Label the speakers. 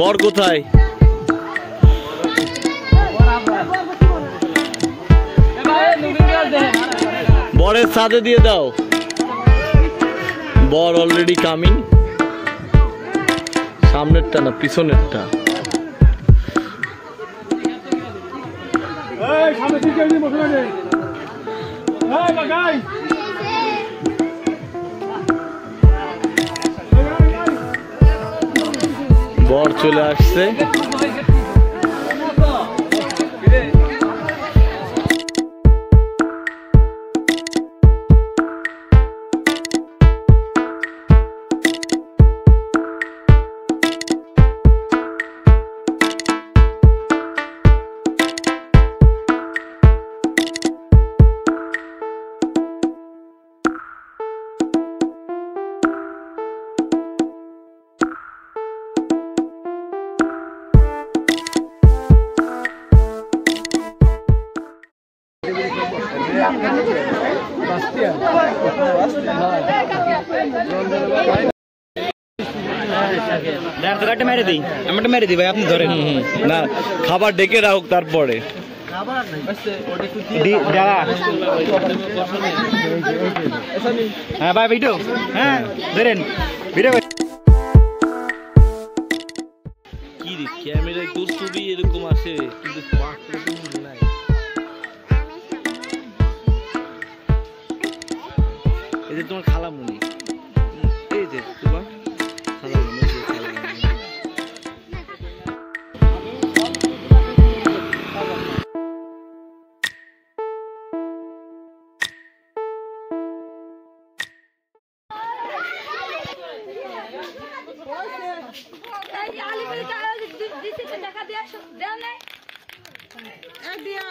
Speaker 1: বর কোথায়? বরের সাথে দিয়ে দাও। বর অলরেডি কামিং। সামনেরটা না পিছনেরটা। বর চলে আসছে। না খাবার ডেকে রাখুক তারপরে।
Speaker 2: হ্যাঁ ভাই ভিডিও, হ্যাঁ ধরেন ভিডিও।
Speaker 1: কি রে ক্যামেরায় তোর ছবি এরকম আসে কিন্তু নাই। এই যে তোমার খালামুনি, এই যে তোমার খালামুনি,
Speaker 3: টাকা দিয়ে